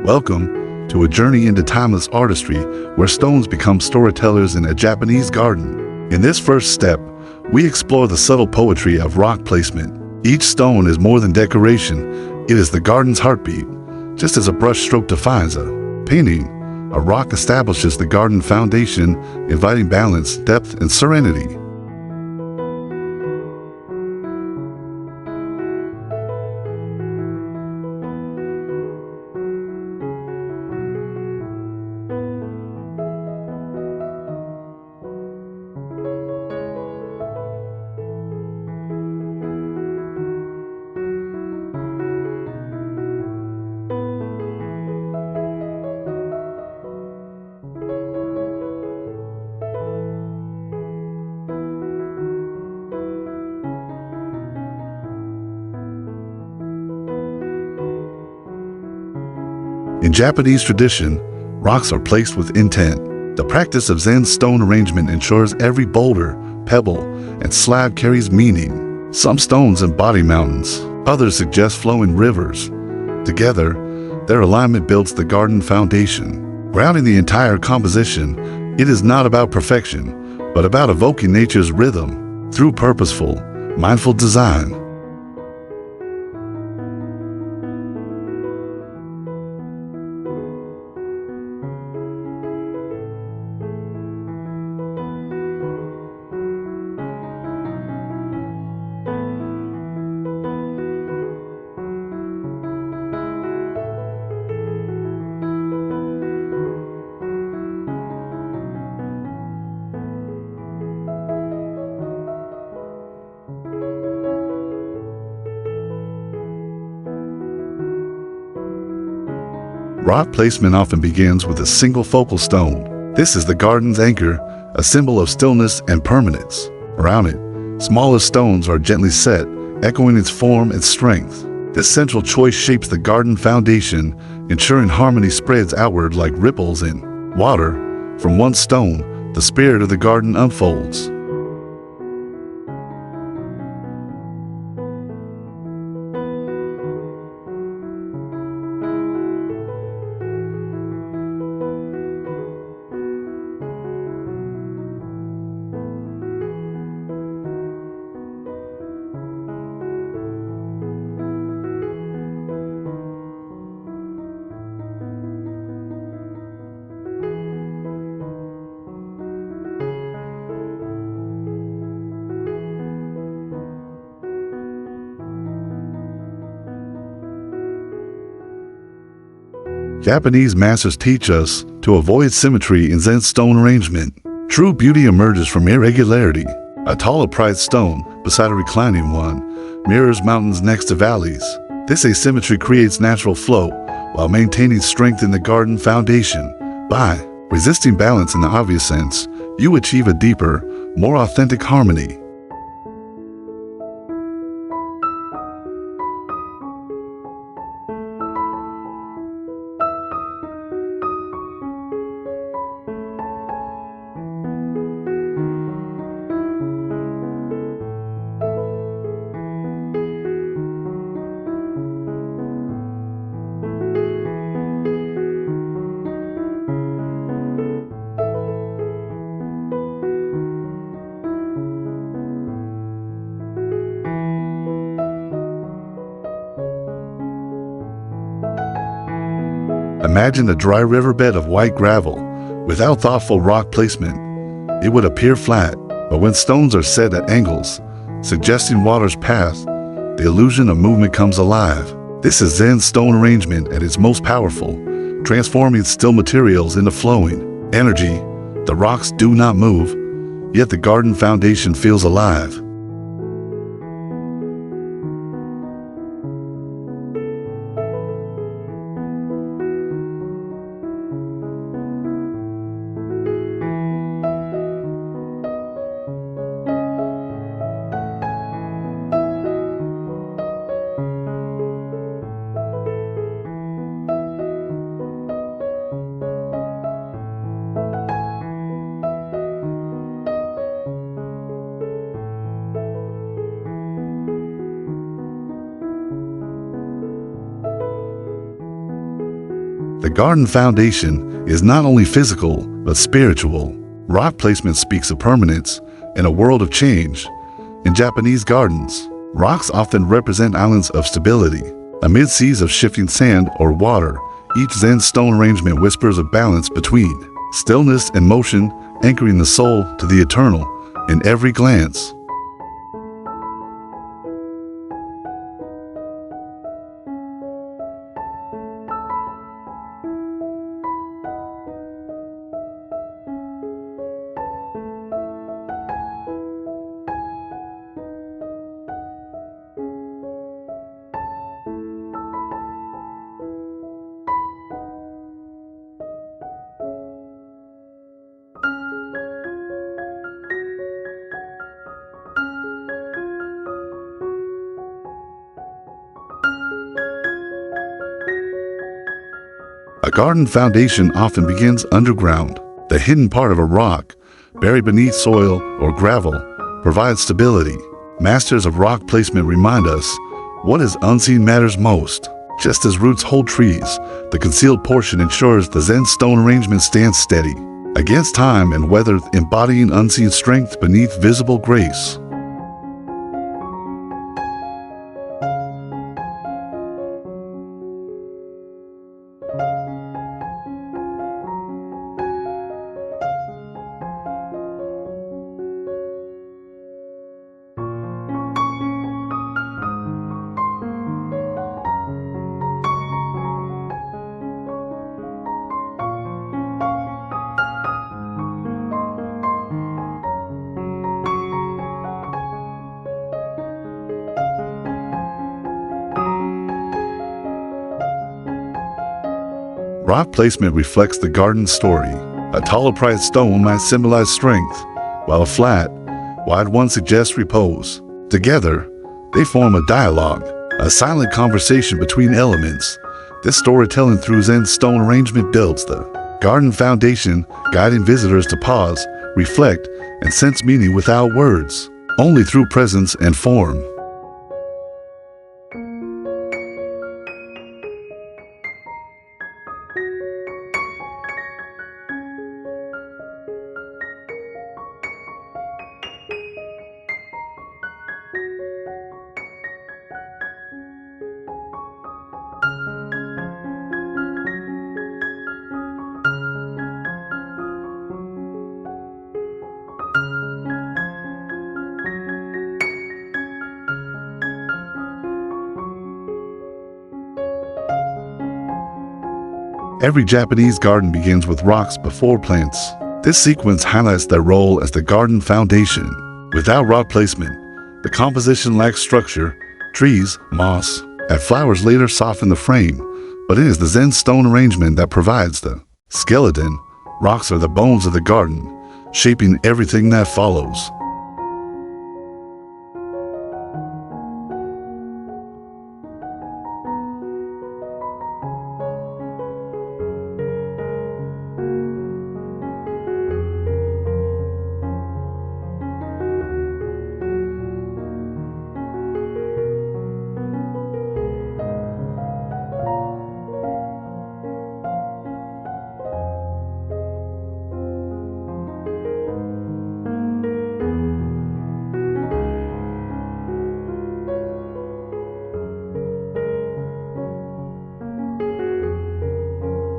Welcome to a journey into timeless artistry where stones become storytellers in a Japanese garden. In this first step, we explore the subtle poetry of rock placement. Each stone is more than decoration, it is the garden's heartbeat. Just as a brushstroke defines a painting, a rock establishes the garden foundation, inviting balance, depth, and serenity. In Japanese tradition, rocks are placed with intent. The practice of Zen stone arrangement ensures every boulder, pebble, and slab carries meaning. Some stones embody mountains, others suggest flowing rivers. Together, their alignment builds the garden foundation. Grounding the entire composition, it is not about perfection, but about evoking nature's rhythm through purposeful, mindful design. Rock placement often begins with a single focal stone. This is the garden's anchor, a symbol of stillness and permanence. Around it, smaller stones are gently set, echoing its form and strength. This central choice shapes the garden foundation, ensuring harmony spreads outward like ripples in water. From one stone, the spirit of the garden unfolds. Japanese masters teach us to avoid symmetry in Zen stone arrangement. True beauty emerges from irregularity. A tall upright stone beside a reclining one mirrors mountains next to valleys. This asymmetry creates natural flow while maintaining strength in the garden foundation. By resisting balance in the obvious sense, you achieve a deeper, more authentic harmony. Imagine a dry riverbed of white gravel. Without thoughtful rock placement, it would appear flat, but when stones are set at angles, suggesting water's path, the illusion of movement comes alive. This is Zen stone arrangement at its most powerful, transforming still materials into flowing energy. The rocks do not move, yet the garden foundation feels alive. The garden foundation is not only physical, but spiritual. Rock placement speaks of permanence in a world of change. In Japanese gardens, rocks often represent islands of stability. Amid seas of shifting sand or water, each Zen stone arrangement whispers of balance between stillness and motion, anchoring the soul to the eternal in every glance. A garden foundation often begins underground. The hidden part of a rock, buried beneath soil or gravel, provides stability. Masters of rock placement remind us what is unseen matters most. Just as roots hold trees, the concealed portion ensures the Zen stone arrangement stands steady against time and weather, embodying unseen strength beneath visible grace. Rock placement reflects the garden's story. A tall upright stone might symbolize strength, while a flat, wide one suggests repose. Together, they form a dialogue, a silent conversation between elements. This storytelling through Zen stone arrangement builds the garden foundation, guiding visitors to pause, reflect, and sense meaning without words, only through presence and form. Every Japanese garden begins with rocks before plants. This sequence highlights their role as the garden foundation. Without rock placement, the composition lacks structure. Trees, moss, and flowers later soften the frame, but it is the Zen stone arrangement that provides the skeleton. Rocks are the bones of the garden, shaping everything that follows.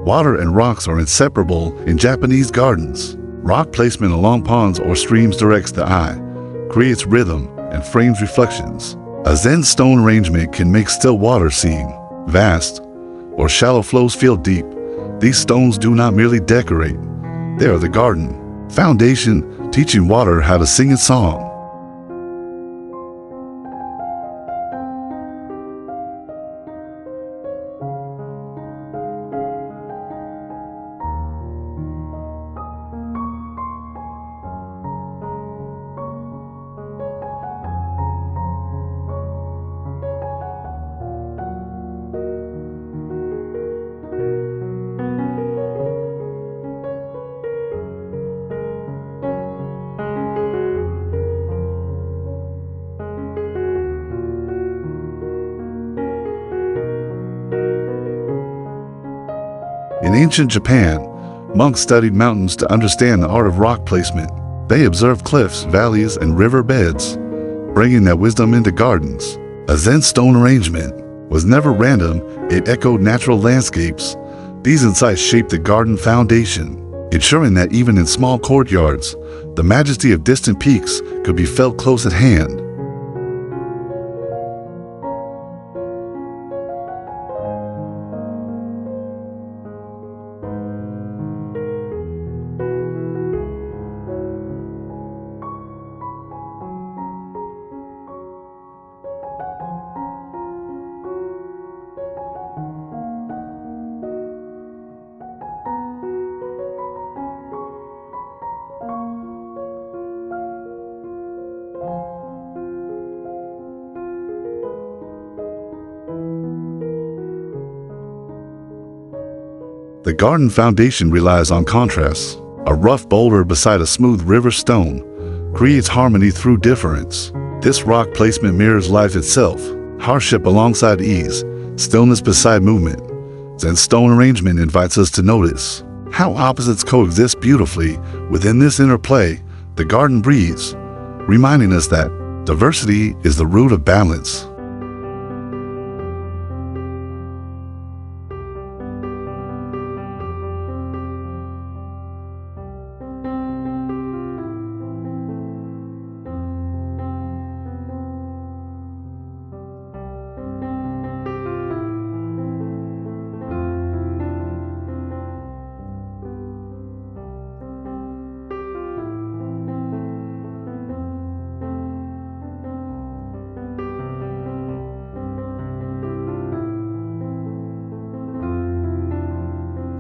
Water and rocks are inseparable in Japanese gardens. Rock placement along ponds or streams directs the eye, creates rhythm, and frames reflections. A Zen stone arrangement can make still water seem vast, or shallow flows feel deep. These stones do not merely decorate, they are the garden foundation, teaching water how to sing its song. In ancient Japan, monks studied mountains to understand the art of rock placement. They observed cliffs, valleys, and river beds, bringing that wisdom into gardens. A Zen stone arrangement was never random, it echoed natural landscapes. These insights shaped the garden foundation, ensuring that even in small courtyards, the majesty of distant peaks could be felt close at hand. The garden foundation relies on contrast. A rough boulder beside a smooth river stone creates harmony through difference. This rock placement mirrors life itself, hardship alongside ease, stillness beside movement. Zen stone arrangement invites us to notice how opposites coexist beautifully. Within this interplay, the garden breathes, reminding us that diversity is the root of balance.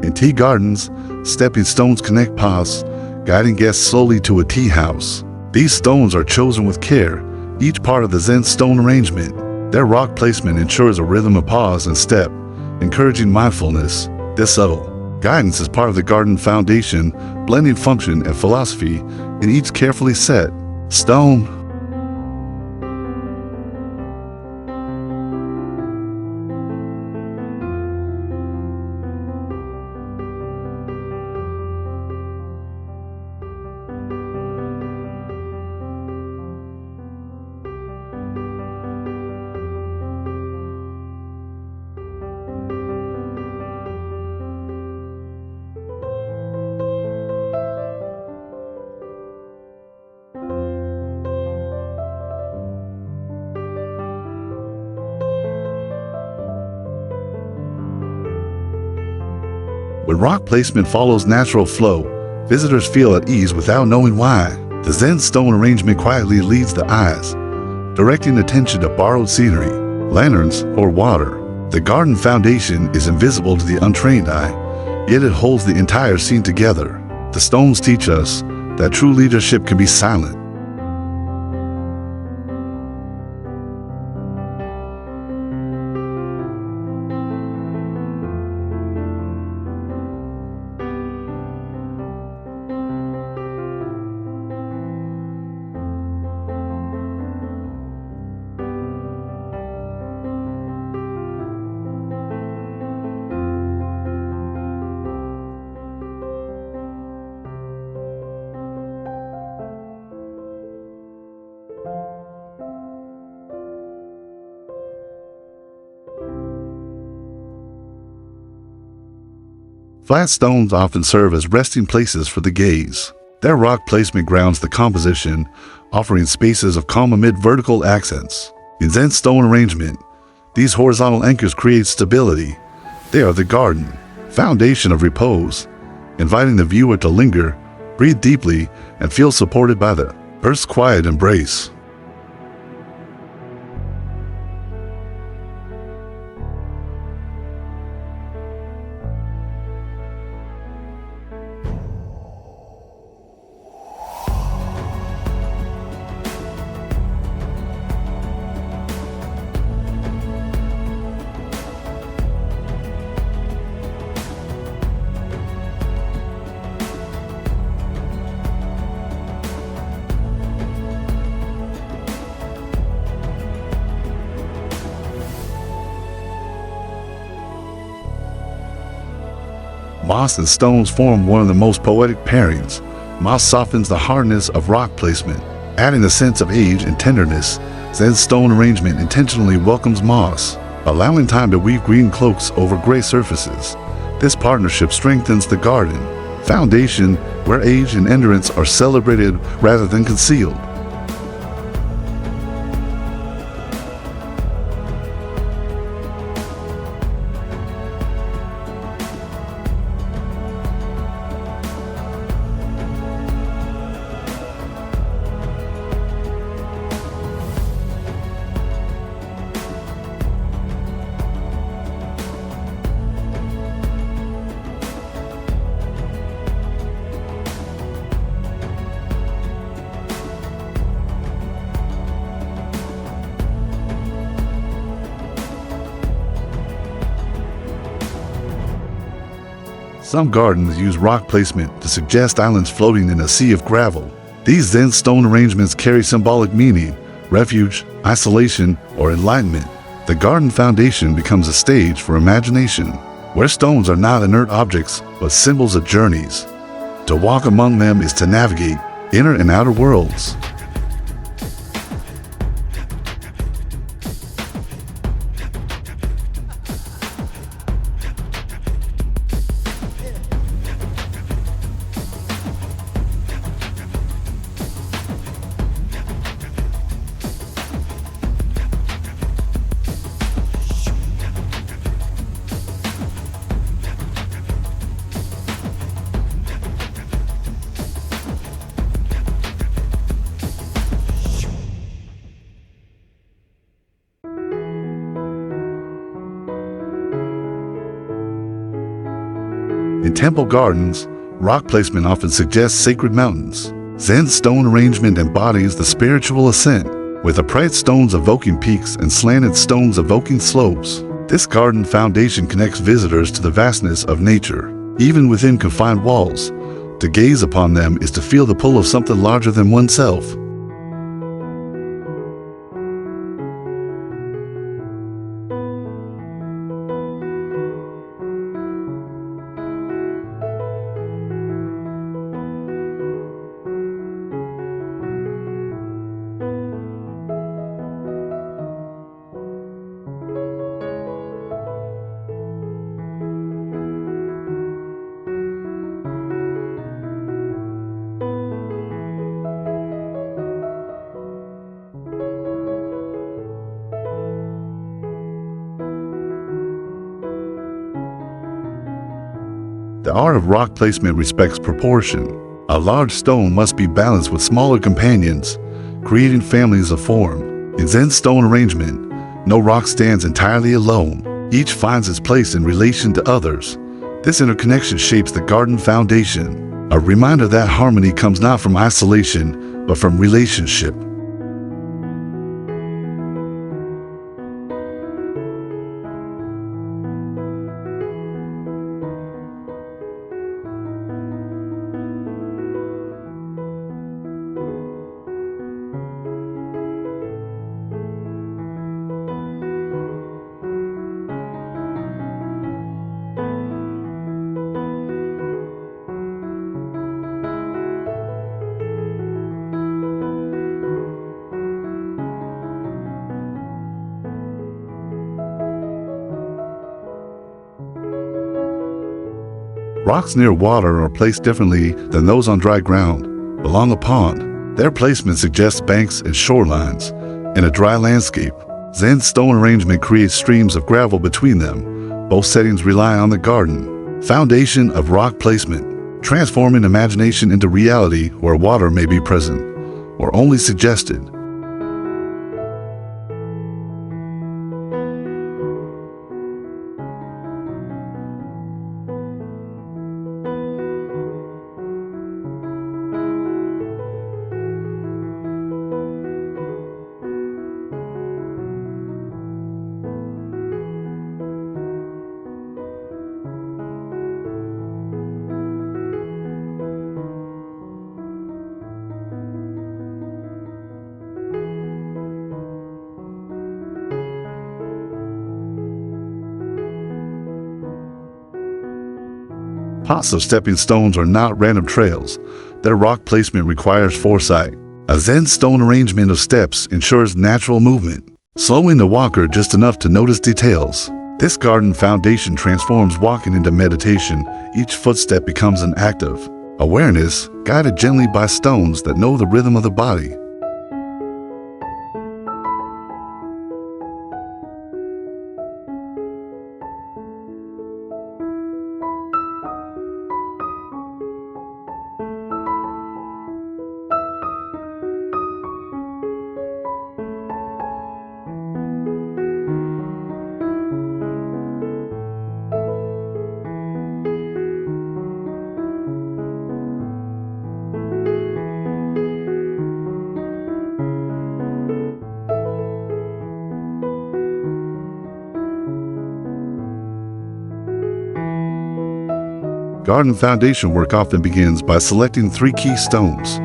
In tea gardens, stepping stones connect paths, guiding guests slowly to a tea house. These stones are chosen with care, each part of the Zen stone arrangement. Their rock placement ensures a rhythm of pause and step, encouraging mindfulness. This subtle guidance is part of the garden foundation, blending function and philosophy in each carefully set stone. When rock placement follows natural flow, visitors feel at ease without knowing why. The Zen stone arrangement quietly leads the eyes, directing attention to borrowed scenery, lanterns, or water. The garden foundation is invisible to the untrained eye, yet it holds the entire scene together. The stones teach us that true leadership can be silent. Flat stones often serve as resting places for the gaze. Their rock placement grounds the composition, offering spaces of calm amid vertical accents. In Zen stone arrangement, these horizontal anchors create stability. They are the garden foundation of repose, inviting the viewer to linger, breathe deeply, and feel supported by the earth's quiet embrace. Moss and stones form one of the most poetic pairings. Moss softens the hardness of rock placement, adding a sense of age and tenderness. Zen stone arrangement intentionally welcomes moss, allowing time to weave green cloaks over gray surfaces. This partnership strengthens the garden foundation, where age and endurance are celebrated rather than concealed. Some gardens use rock placement to suggest islands floating in a sea of gravel. These Zen stone arrangements carry symbolic meaning, refuge, isolation, or enlightenment. The garden foundation becomes a stage for imagination, where stones are not inert objects, but symbols of journeys. To walk among them is to navigate inner and outer worlds. In temple gardens, rock placement often suggests sacred mountains. Zen stone arrangement embodies the spiritual ascent, with upright stones evoking peaks and slanted stones evoking slopes. This garden foundation connects visitors to the vastness of nature, even within confined walls. To gaze upon them is to feel the pull of something larger than oneself. The art of rock placement respects proportion. A large stone must be balanced with smaller companions, creating families of form. In Zen stone arrangement, no rock stands entirely alone. Each finds its place in relation to others. This interconnection shapes the garden foundation, a reminder that harmony comes not from isolation, but from relationship. Rocks near water are placed differently than those on dry ground. Along a pond, their placement suggests banks and shorelines. In a dry landscape, Zen stone arrangement creates streams of gravel between them. Both settings rely on the garden foundation of rock placement, transforming imagination into reality where water may be present or only suggested. Also, stepping stones are not random trails. Their rock placement requires foresight. A Zen stone arrangement of steps ensures natural movement, slowing the walker just enough to notice details. This garden foundation transforms walking into meditation. Each footstep becomes an act of awareness, guided gently by stones that know the rhythm of the body. Garden foundation work often begins by selecting 3 key stones.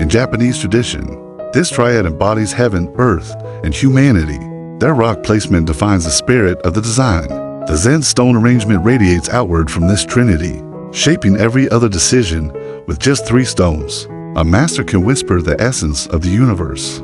In Japanese tradition, this triad embodies heaven, earth, and humanity. Their rock placement defines the spirit of the design. The Zen stone arrangement radiates outward from this trinity, shaping every other decision. With just 3 stones, a master can whisper the essence of the universe.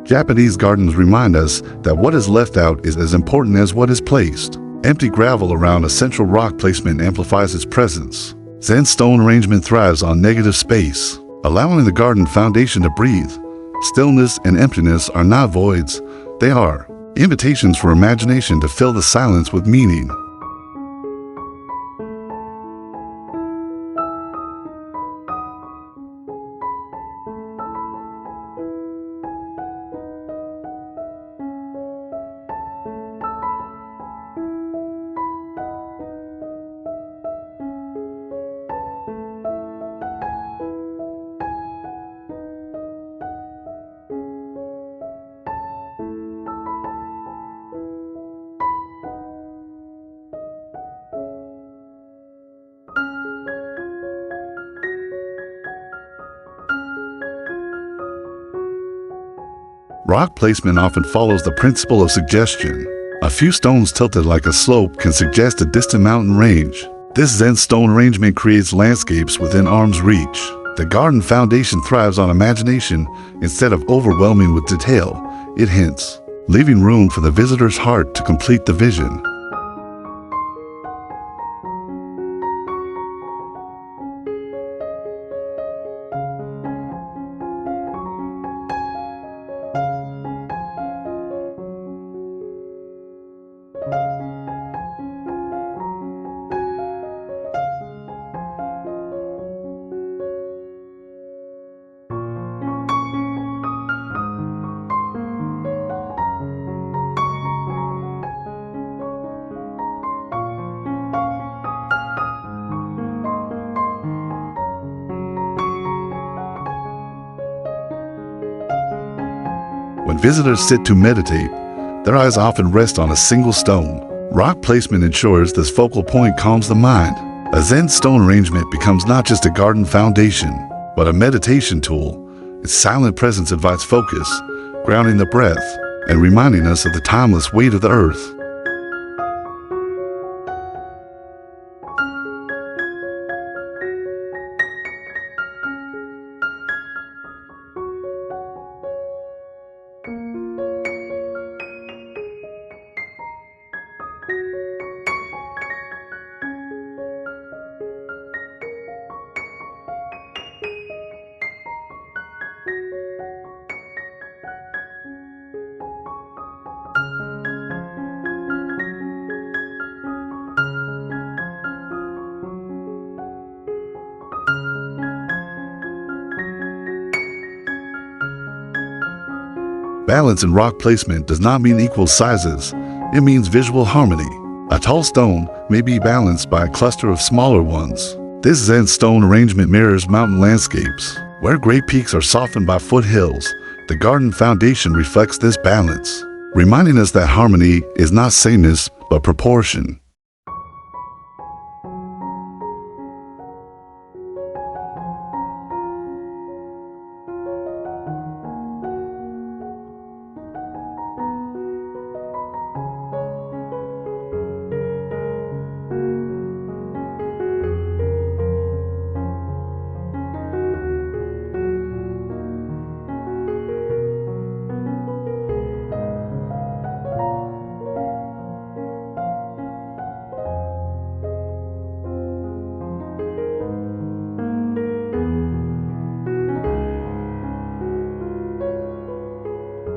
Japanese gardens remind us that what is left out is as important as what is placed. Empty gravel around a central rock placement amplifies its presence. Zen stone arrangement thrives on negative space, allowing the garden foundation to breathe. Stillness and emptiness are not voids, they are invitations for imagination to fill the silence with meaning. Rock placement often follows the principle of suggestion. A few stones tilted like a slope can suggest a distant mountain range. This Zen stone arrangement creates landscapes within arm's reach. The garden foundation thrives on imagination. Instead of overwhelming with detail, it hints, leaving room for the visitor's heart to complete the vision. When visitors sit to meditate, their eyes often rest on a single stone. Rock placement ensures this focal point calms the mind. A Zen stone arrangement becomes not just a garden foundation, but a meditation tool. Its silent presence invites focus, grounding the breath, and reminding us of the timeless weight of the earth. Balance in rock placement does not mean equal sizes, it means visual harmony. A tall stone may be balanced by a cluster of smaller ones. This Zen stone arrangement mirrors mountain landscapes. Where great peaks are softened by foothills, the garden foundation reflects this balance, reminding us that harmony is not sameness but proportion.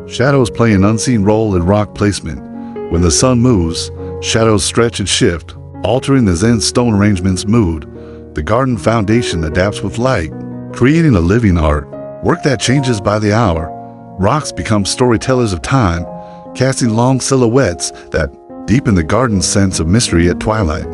Shadows play an unseen role in rock placement. When the sun moves, shadows stretch and shift, altering the Zen stone arrangement's mood. The garden foundation adapts with light, creating a living art, work that changes by the hour. Rocks become storytellers of time, casting long silhouettes that deepen the garden's sense of mystery at twilight.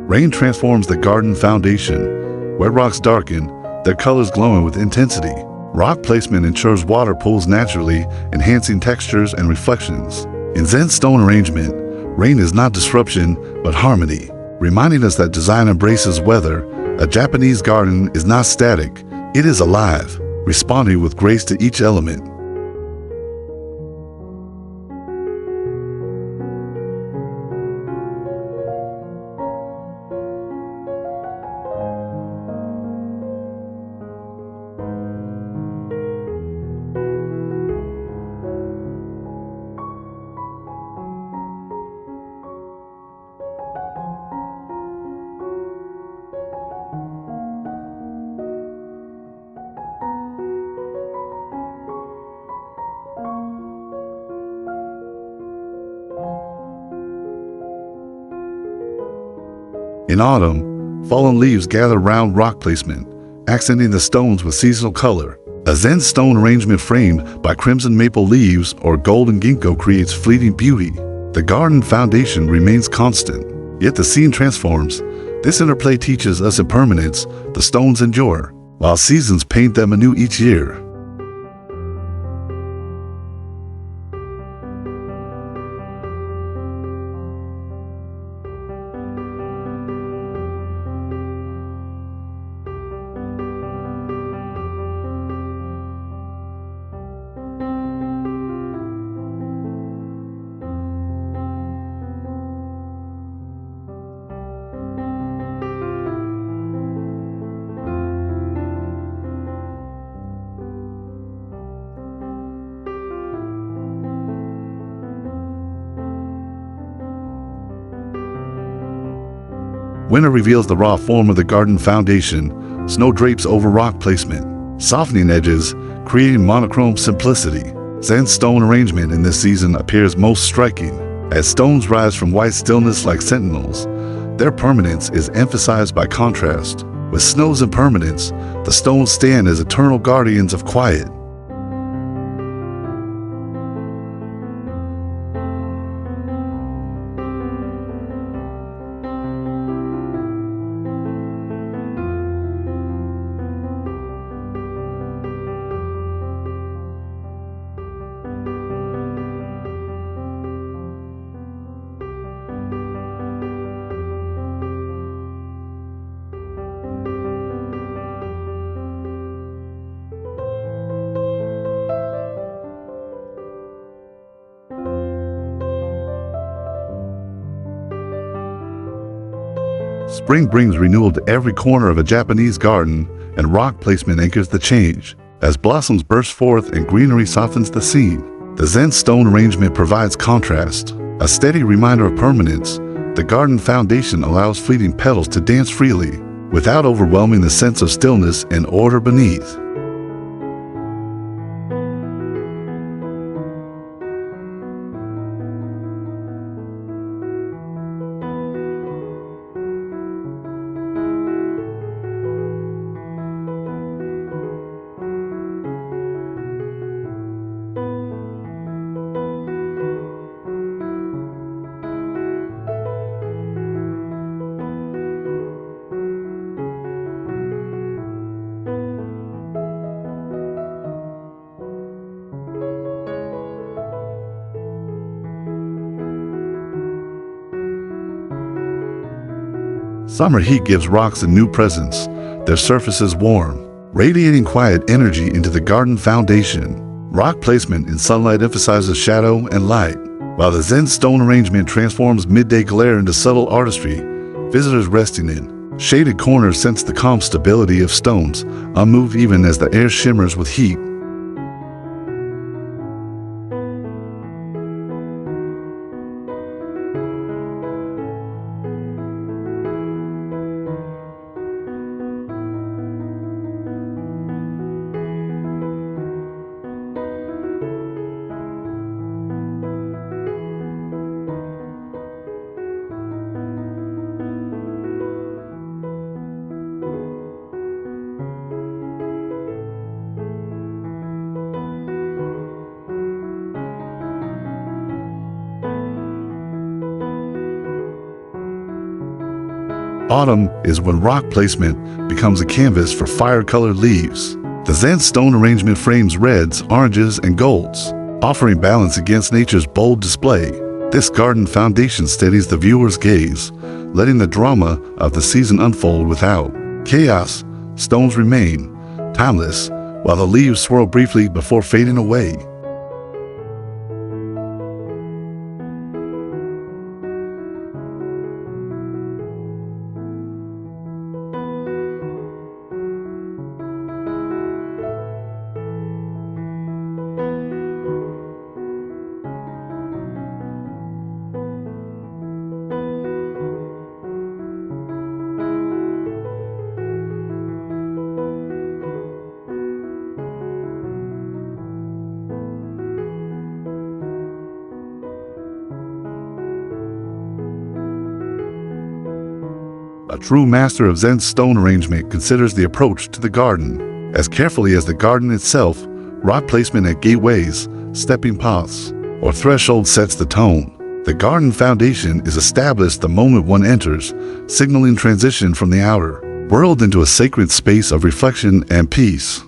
Rain transforms the garden foundation. Where rocks darken, their colors glowing with intensity. Rock placement ensures water pools naturally, enhancing textures and reflections. In Zen stone arrangement, rain is not disruption, but harmony, reminding us that design embraces weather. A Japanese garden is not static, it is alive, responding with grace to each element. In autumn, fallen leaves gather round rock placement, accenting the stones with seasonal color. A Zen stone arrangement framed by crimson maple leaves or golden ginkgo creates fleeting beauty. The garden foundation remains constant, yet the scene transforms. This interplay teaches us impermanence. The stones endure, while seasons paint them anew each year. Winter reveals the raw form of the garden foundation. Snow drapes over rock placement, softening edges, creating monochrome simplicity. Zen stone arrangement in this season appears most striking. As stones rise from white stillness like sentinels, their permanence is emphasized by contrast. With snow's impermanence, the stones stand as eternal guardians of quiet. Spring brings renewal to every corner of a Japanese garden, and rock placement anchors the change. As blossoms burst forth and greenery softens the scene, the Zen stone arrangement provides contrast, a steady reminder of permanence. The garden foundation allows fleeting petals to dance freely, without overwhelming the sense of stillness and order beneath. Summer heat gives rocks a new presence, their surfaces warm, radiating quiet energy into the garden foundation. Rock placement in sunlight emphasizes shadow and light, while the Zen stone arrangement transforms midday glare into subtle artistry. Visitors resting in shaded corners sense the calm stability of stones, unmoved even as the air shimmers with heat. Autumn is when rock placement becomes a canvas for fire-colored leaves. The Zen stone arrangement frames reds, oranges, and golds, offering balance against nature's bold display. This garden foundation steadies the viewer's gaze, letting the drama of the season unfold without chaos. Stones remain timeless, while the leaves swirl briefly before fading away. A true master of Zen stone arrangement considers the approach to the garden as carefully as the garden itself. Rock placement at gateways, stepping paths, or thresholds sets the tone. The garden foundation is established the moment one enters, signaling transition from the outer world into a sacred space of reflection and peace.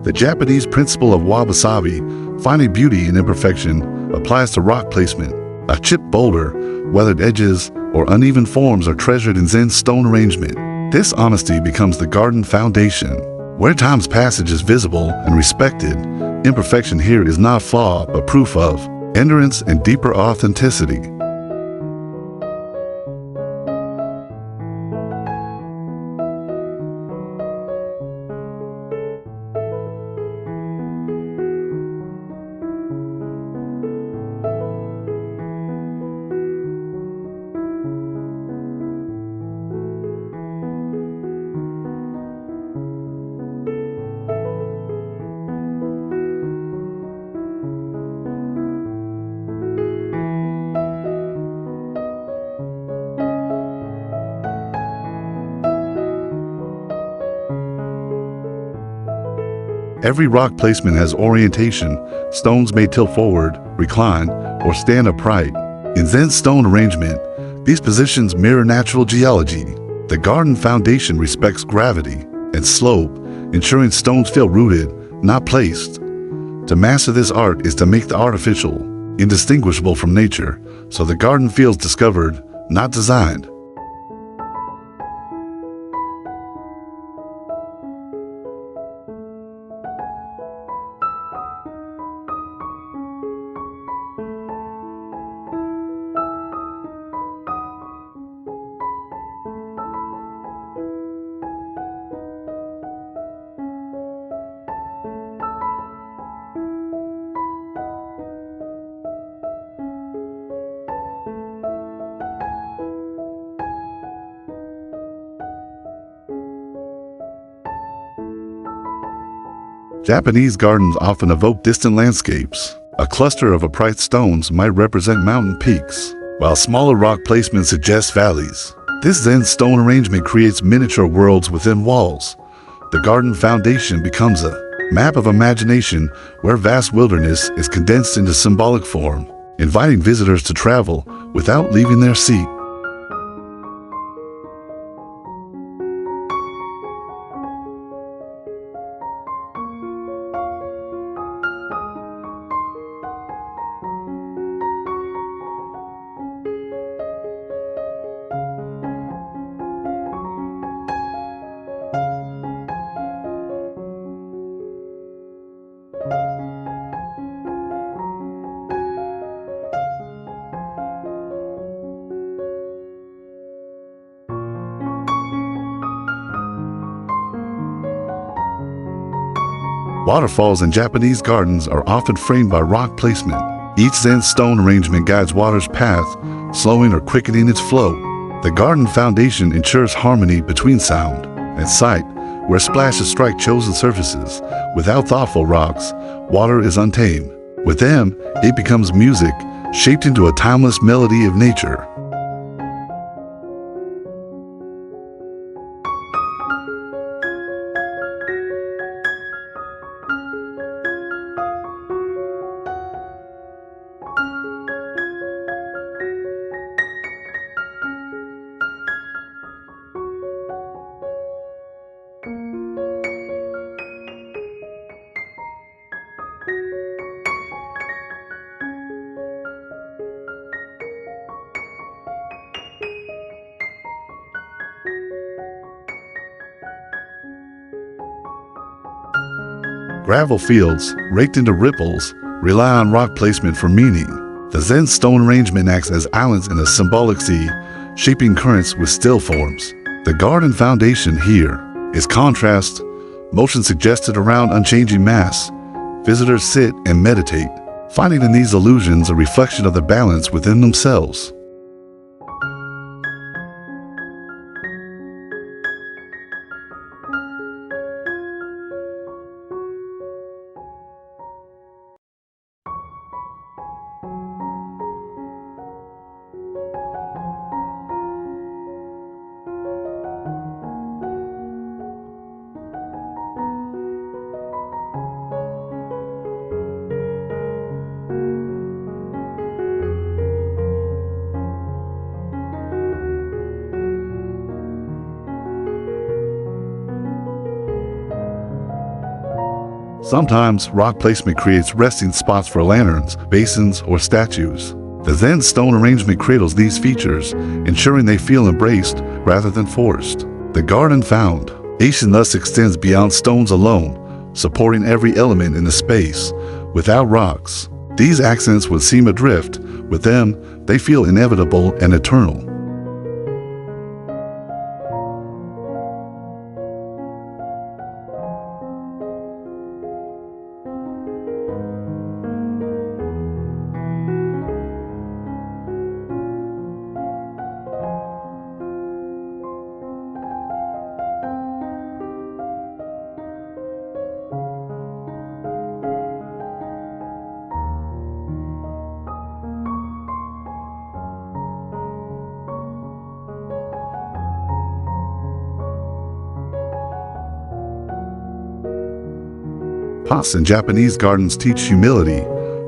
The Japanese principle of wabi-sabi, finding beauty in imperfection, applies to rock placement. A chipped boulder, weathered edges, or uneven forms are treasured in Zen stone arrangement. This honesty becomes the garden foundation. Where time's passage is visible and respected, imperfection here is not flaw but proof of endurance and deeper authenticity. Every rock placement has orientation. Stones may tilt forward, recline, or stand upright. In Zen stone arrangement, these positions mirror natural geology. The garden foundation respects gravity and slope, ensuring stones feel rooted, not placed. To master this art is to make the artificial indistinguishable from nature, so the garden feels discovered, not designed. Japanese gardens often evoke distant landscapes. A cluster of upright stones might represent mountain peaks, while smaller rock placements suggest valleys. This Zen stone arrangement creates miniature worlds within walls. The garden foundation becomes a map of imagination where vast wilderness is condensed into symbolic form, inviting visitors to travel without leaving their seat. Waterfalls in Japanese gardens are often framed by rock placement. Each Zen stone arrangement guides water's path, slowing or quickening its flow. The garden foundation ensures harmony between sound and sight, where splashes strike chosen surfaces. Without thoughtful rocks, water is untamed. With them, it becomes music, shaped into a timeless melody of nature. Gravel fields, raked into ripples, rely on rock placement for meaning. The Zen stone arrangement acts as islands in a symbolic sea, shaping currents with still forms. The garden foundation here is contrast, motion suggested around unchanging mass. Visitors sit and meditate, finding in these illusions a reflection of the balance within themselves. Sometimes, rock placement creates resting spots for lanterns, basins, or statues. The Zen stone arrangement cradles these features, ensuring they feel embraced rather than forced. The garden foundation thus extends beyond stones alone, supporting every element in the space. Without rocks, these accents would seem adrift. With them, they feel inevitable and eternal. Pots in Japanese gardens teach humility.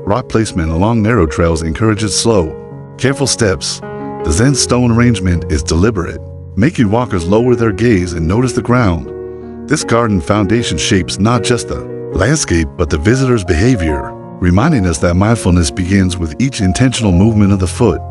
Rock placement along narrow trails encourages slow, careful steps. The Zen stone arrangement is deliberate, making walkers lower their gaze and notice the ground. This garden foundation shapes not just the landscape but the visitor's behavior, reminding us that mindfulness begins with each intentional movement of the foot.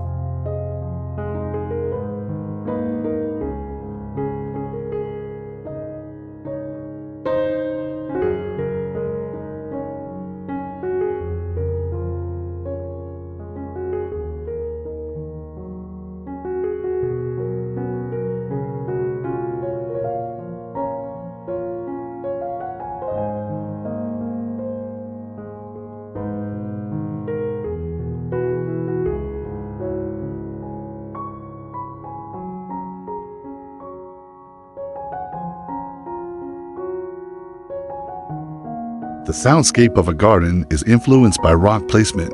The soundscape of a garden is influenced by rock placement.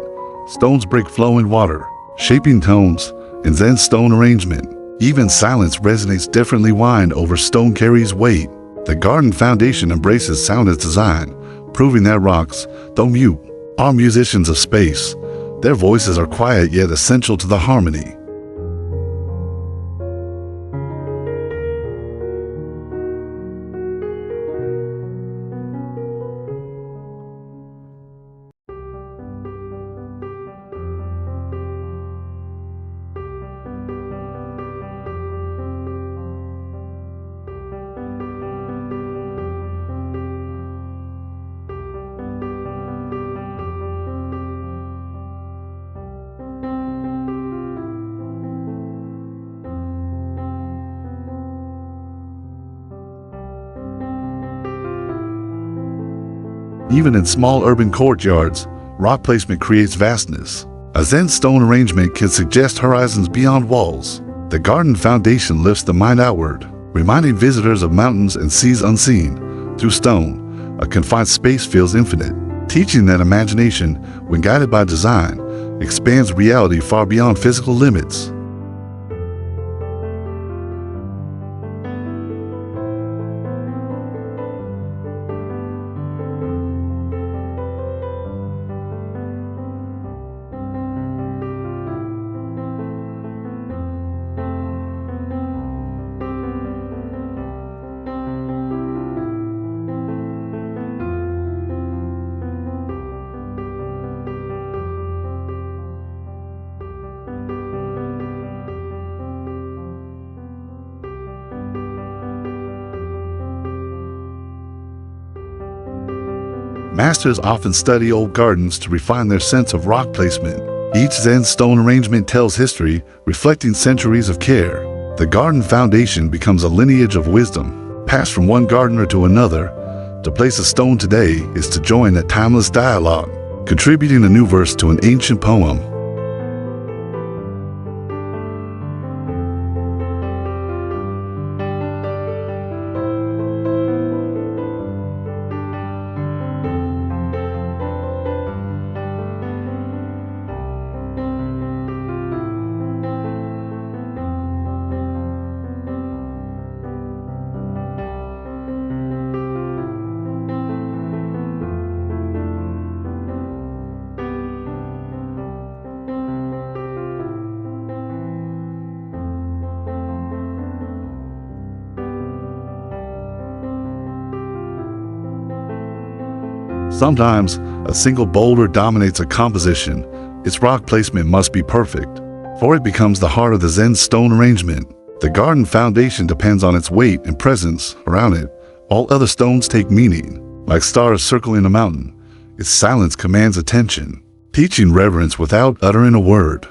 Stones break flowing water, shaping tones, and Zen stone arrangement. Even silence resonates differently. Wind over stone carries weight. The garden foundation embraces sound as design, proving that rocks, though mute, are musicians of space. Their voices are quiet yet essential to the harmony. Even in small urban courtyards, rock placement creates vastness. A Zen stone arrangement can suggest horizons beyond walls. The garden foundation lifts the mind outward, reminding visitors of mountains and seas unseen. Through stone, a confined space feels infinite, teaching that imagination, when guided by design, expands reality far beyond physical limits. Masters often study old gardens to refine their sense of rock placement. Each Zen stone arrangement tells history, reflecting centuries of care. The garden foundation becomes a lineage of wisdom, passed from one gardener to another. To place a stone today is to join that timeless dialogue, contributing a new verse to an ancient poem. Sometimes, a single boulder dominates a composition. Its rock placement must be perfect, for it becomes the heart of the Zen stone arrangement. The garden foundation depends on its weight and presence around it. All other stones take meaning. Like stars circling a mountain, its silence commands attention, teaching reverence without uttering a word.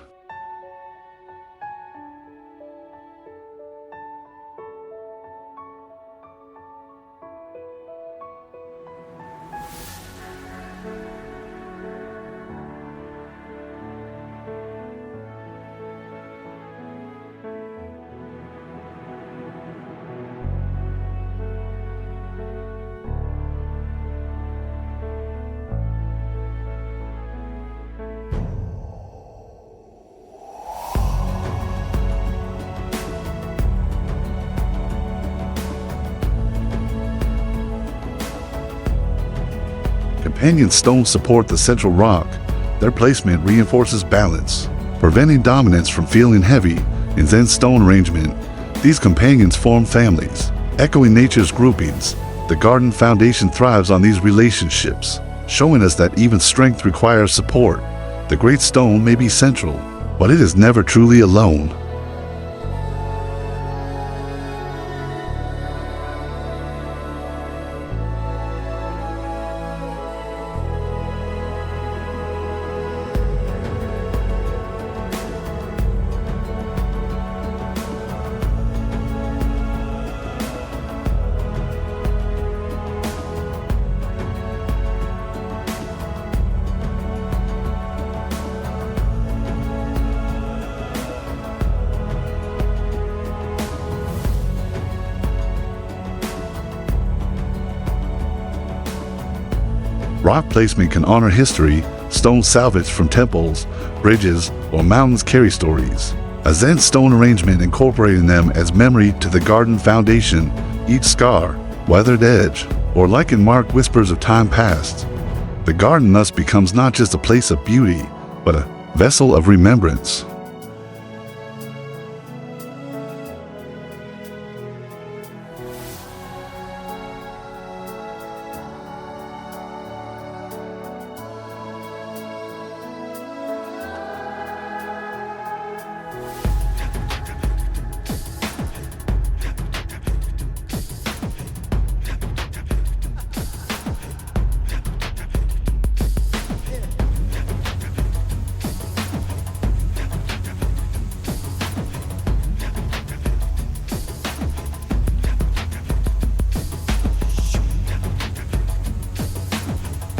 Companion stones support the central rock. Their placement reinforces balance, preventing dominance from feeling heavy. In Zen stone arrangement, these companions form families, echoing nature's groupings. The garden foundation thrives on these relationships, showing us that even strength requires support. The great stone may be central, but it is never truly alone. Rock placement can honor history. Stones salvaged from temples, bridges, or mountains carry stories. A Zen stone arrangement incorporating them as memory to the garden foundation. Each scar, weathered edge, or lichen mark whispers of time past. The garden thus becomes not just a place of beauty, but a vessel of remembrance.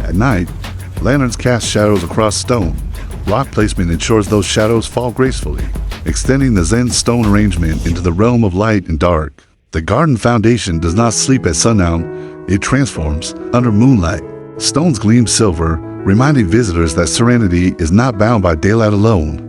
At night, lanterns cast shadows across stone. Rock placement ensures those shadows fall gracefully, extending the Zen stone arrangement into the realm of light and dark. The garden foundation does not sleep at sundown, it transforms under moonlight. Stones gleam silver, reminding visitors that serenity is not bound by daylight alone.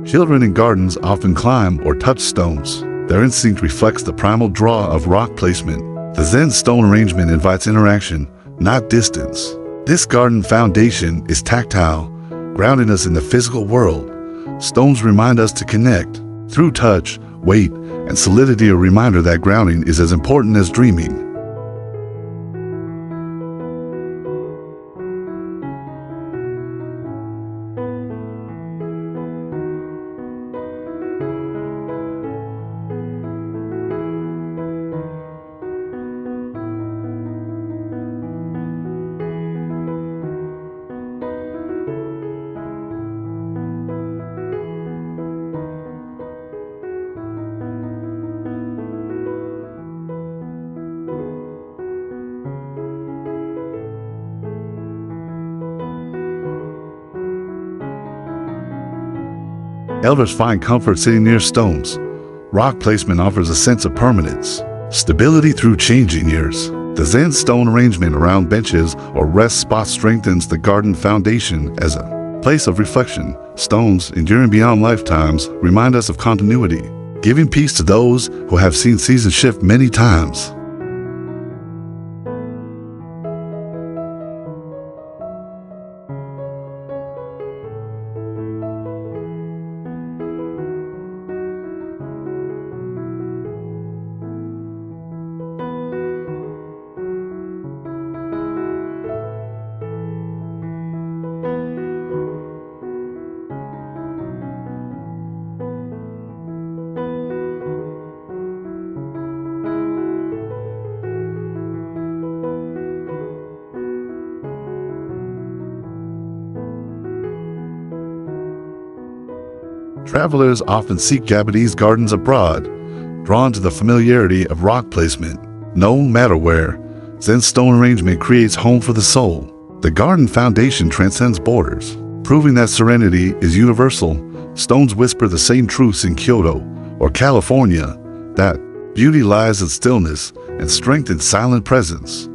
Children in gardens often climb or touch stones. Their instinct reflects the primal draw of rock placement. The Zen stone arrangement invites interaction, not distance. This garden foundation is tactile, grounding us in the physical world. Stones remind us to connect. Through touch, weight, and solidity, a reminder that grounding is as important as dreaming. Elders find comfort sitting near stones. Rock placement offers a sense of permanence, stability through changing years. The Zen stone arrangement around benches or rest spots strengthens the garden foundation as a place of reflection. Stones, enduring beyond lifetimes, remind us of continuity, giving peace to those who have seen seasons shift many times. Travelers often seek Japanese gardens abroad, drawn to the familiarity of rock placement. No matter where, Zen stone arrangement creates home for the soul. The garden foundation transcends borders, proving that serenity is universal. Stones whisper the same truths in Kyoto or California, that beauty lies in stillness and strength in silent presence.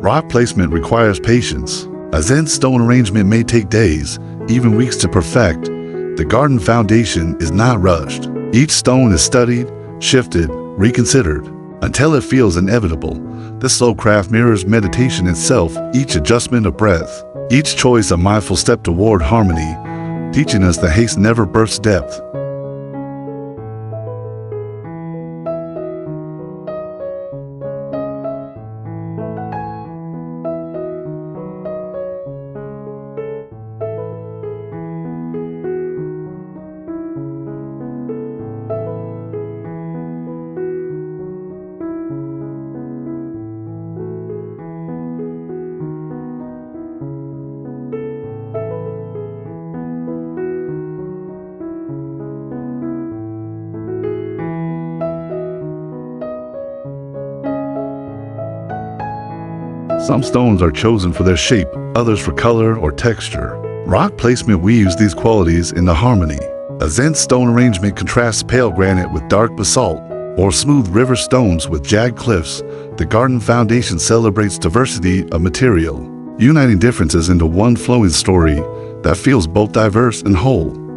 Rock placement requires patience. A Zen stone arrangement may take days, even weeks to perfect. The garden foundation is not rushed. Each stone is studied, shifted, reconsidered, until it feels inevitable. This slow craft mirrors meditation itself, each adjustment a breath, each choice a mindful step toward harmony, teaching us that haste never births depth. Some stones are chosen for their shape, others for color or texture. Rock placement weaves these qualities into harmony. A Zen stone arrangement contrasts pale granite with dark basalt, or smooth river stones with jagged cliffs. The garden foundation celebrates diversity of material, uniting differences into one flowing story that feels both diverse and whole.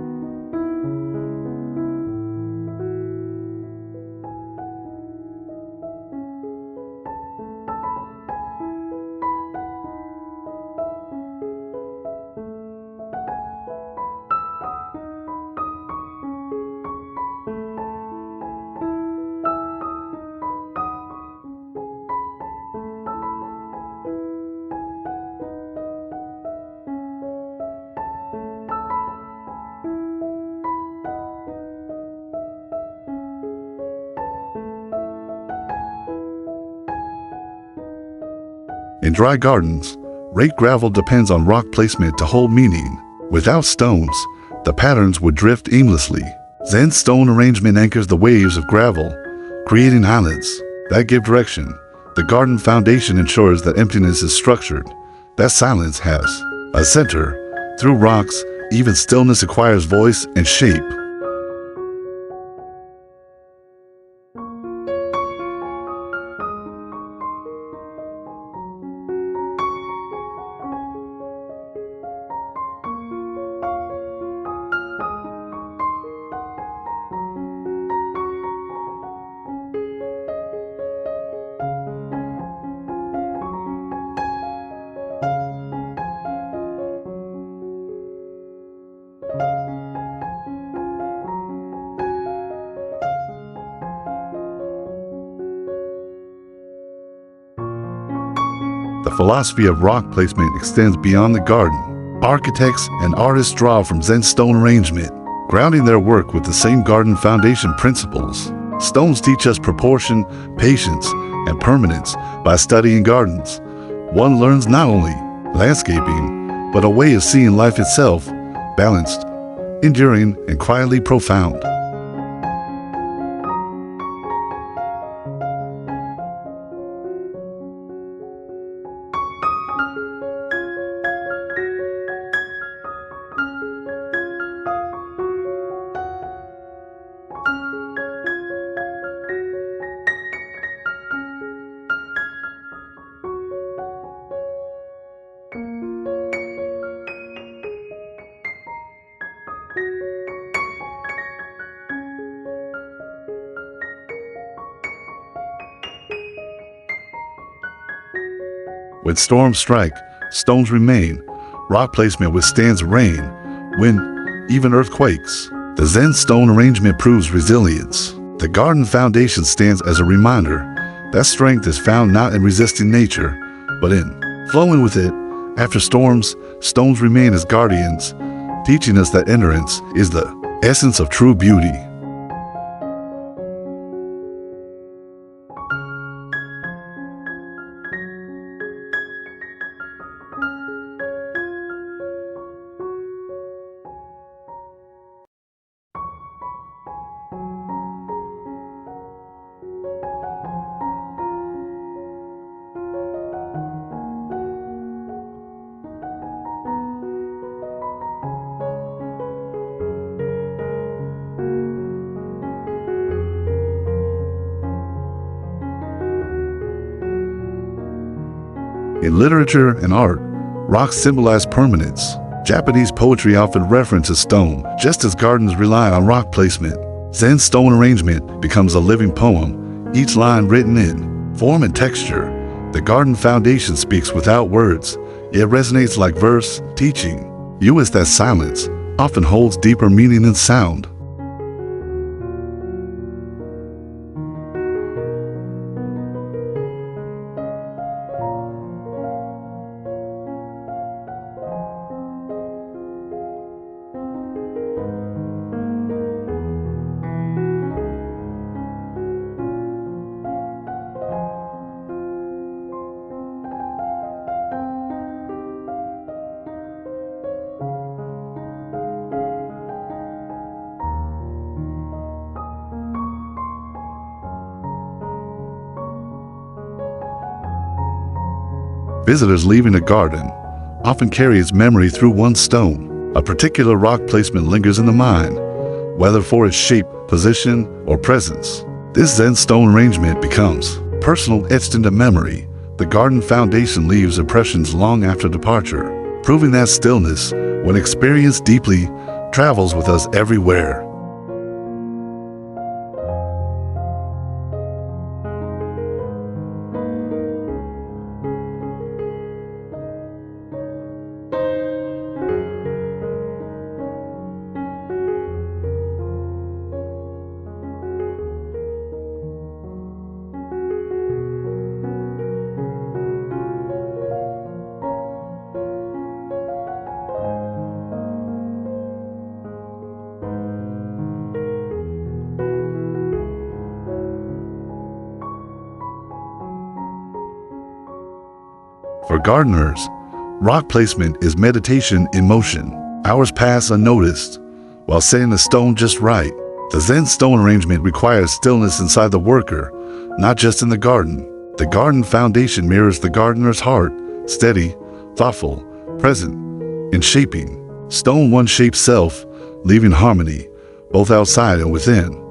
In dry gardens, raked gravel depends on rock placement to hold meaning. Without stones, the patterns would drift aimlessly. Zen stone arrangement anchors the waves of gravel, creating islands that give direction. The garden foundation ensures that emptiness is structured, that silence has a center. Through rocks, even stillness acquires voice and shape. The philosophy of rock placement extends beyond the garden. Architects and artists draw from Zen stone arrangement, grounding their work with the same garden foundation principles. Stones teach us proportion, patience, and permanence by studying gardens. One learns not only landscaping, but a way of seeing life itself, balanced, enduring, and quietly profound. When storms strike, stones remain. Rock placement withstands rain, wind, even earthquakes. The Zen stone arrangement proves resilience. The garden foundation stands as a reminder that strength is found not in resisting nature, but in flowing with it. After storms, stones remain as guardians, teaching us that endurance is the essence of true beauty. In literature and art, rocks symbolize permanence. Japanese poetry often references stone, just as gardens rely on rock placement. Zen stone arrangement becomes a living poem, each line written in form and texture. The garden foundation speaks without words, yet resonates like verse, teaching you as that silence often holds deeper meaning than sound. Visitors leaving a garden often carry its memory through one stone. A particular rock placement lingers in the mind, whether for its shape, position, or presence. This Zen stone arrangement becomes personal, etched into memory. The garden foundation leaves impressions long after departure, proving that stillness, when experienced deeply, travels with us everywhere. For gardeners, rock placement is meditation in motion. Hours pass unnoticed, while setting the stone just right. The Zen stone arrangement requires stillness inside the worker, not just in the garden. The garden foundation mirrors the gardener's heart, steady, thoughtful, present, in shaping. Stone one shapes self, leaving harmony, both outside and within.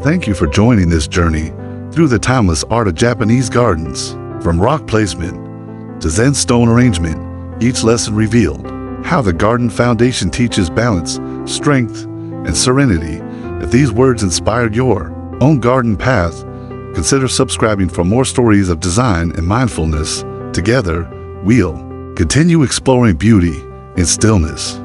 Thank you for joining this journey through the timeless art of Japanese gardens. From rock placement to Zen stone arrangement, each lesson revealed how the garden foundation teaches balance, strength, and serenity. If these words inspired your own garden path, consider subscribing for more stories of design and mindfulness. Together, we'll continue exploring beauty in stillness.